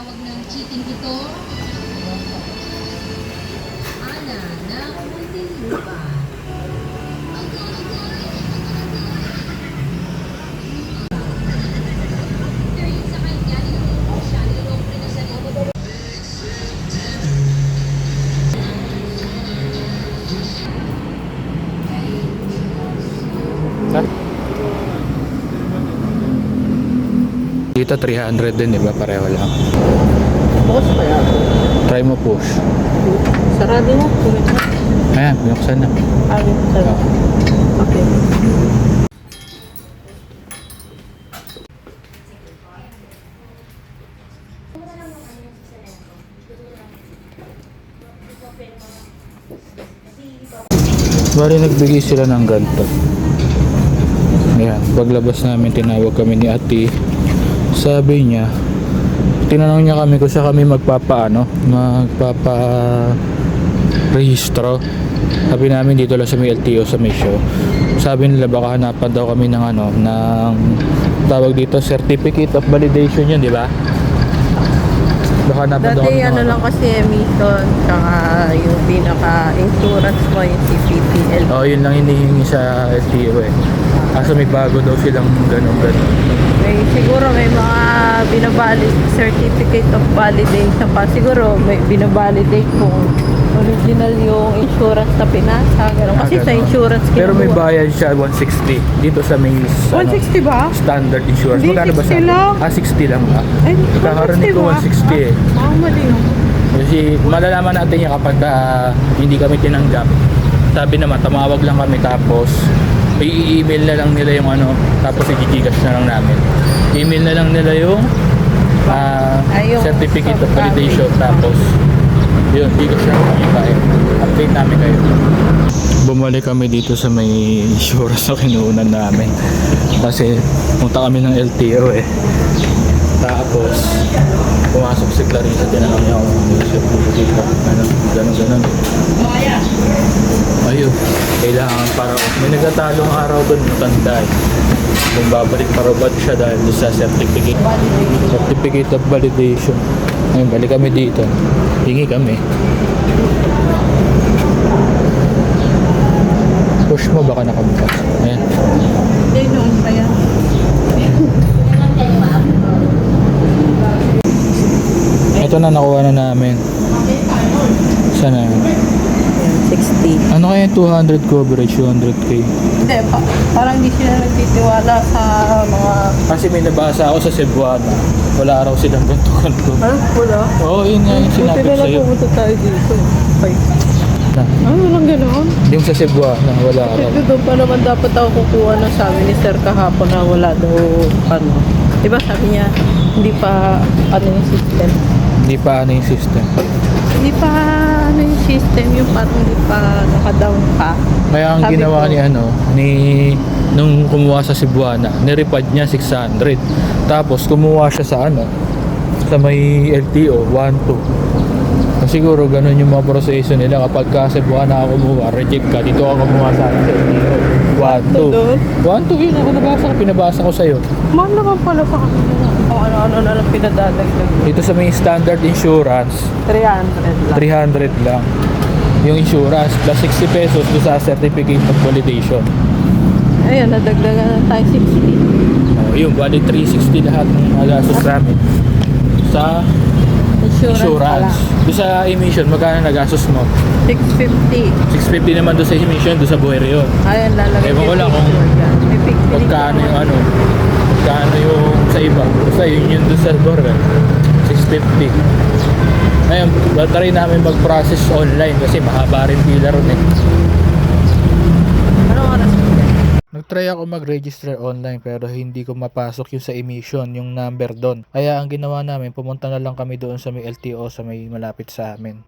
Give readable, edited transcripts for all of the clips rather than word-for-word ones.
tinatawag ng cheating ito? Ana na Muntinlupa. Dahil sa kanya, niluloko siya, niluloko rin ang sarili. Dito 300 din, di ba? Pareho lang. Boss pa yan. Try mo push. Sarado mo. Ayan, binuksan na. Ayun, sarado. Okay. Bali nagbigay sila ng ganito. Ayan, paglabas namin tinawag kami ni ate. Sabi niya, tinanong niya kami kung saan kami magpapa-rehistro. Sabi namin dito lang sa may LTO sa may show. Sabi nila baka hanapan daw kami ng ng tawag dito Certificate of Validation yun, di ba? Baka hanapan daw kami Dati ng lang kasi emission, tsaka yung pinaka-insurance mo, yung CPTL. Oo, yun lang hinihingi sa LTO eh. Kaso may bago daw silang ganun. Siguro may mga binabalid, certificate of validation pa. Siguro may binabalidate kung original yung insurance na pinasa. Ganun. Kasi sa Ganun. insurance Pero may kinuha. bayad siya 160 dito sa may 160 ba? standard insurance. Hindi, Magkano ba 60 lang. 60 lang ba? Ay, Nakakarinig ko 160 eh. Mali yun. Kasi malalaman natin yan kapag hindi kami tinanggap. Sabi naman, tumawag lang kami tapos i-email na lang nila yung tapos i-gigas na lang namin. Email na lang nila yung yung certificate of validation tapos yun, gigas na lang kami tayo. Update namin kayo. Bumalik kami dito sa may insurance na kinuunan namin. Kasi punta kami ng LTO eh. Tapos pumasok si Clarissa, tinanong niya kung may certificate ka, ganun. Ayun, kailangan para may nagtatalong araw doon, tanda eh. Kung babalik parubad siya dahil sa certificate of validation. Ayun, balik kami dito. Hingi kami. Push mo baka nakabukas. Ayan. Hindi, noon pa yan. Ito na, nakuha na namin. Sana yun? 60. Ano kaya 200 coverage, 200k? Hindi, parang hindi sila nagtitiwala sa mga... Kasi may nabasa ako sa Cebuana. Wala raw silang ganto-ganto. Wala. Oo, yun nga yung sinabi ko sa'yo. pumunta tayo dito. Okay. Na, Walang ganoon. yung sa Cebuana, wala raw. Ito doon pa naman dapat ako kukuha na sabi ni Sir kahapon na wala daw Diba sabi niya, hindi pa yung system. Hindi pa yung system. Hindi pa yung system, yung parang hindi pa naka-down pa. Kaya ang Sabi ginawa ko, nung kumuha sa Cebuana, nirepad niya 600. Tapos kumuha siya sa sa may LTO 12. Siguro ganun yung mga proseso nila kapag ka Cebuana ako kumuha, reject ka, dito ako kumuha sa LTO 12. 12 yun ako pinabasa ko sa'yo. Mahal naman pala pa kami na. Kung ano-ano na lang pinadadagdag. Dito sa may standard insurance, 300 lang. 300 lang yung insurance plus 60 pesos do sa certificate of validation. Ayun, nadagdagan na tayo 60. Yun, bali 360 lahat ng gastos namin sa insurance. Do sa emission, magkano nagastos mo? 650. 650 naman do sa emission, do sa buhay yun. Ayun, lalagay. Ewan ko lang kung may picture. magkano yung magkano yung sa iba. Basta yun do sa buhay. 650. Ngayon, try namin mag-process online kasi mahaba rin pila ron eh. Anong oras mo yan? Nag-try ako mag-register online pero hindi ko mapasok yung sa emission, yung number doon. Kaya ang ginawa namin, pumunta na lang kami doon sa may LTO sa may malapit sa amin.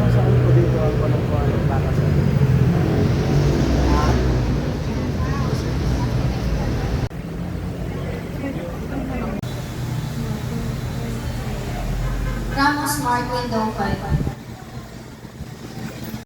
Ramos Smart Window 5.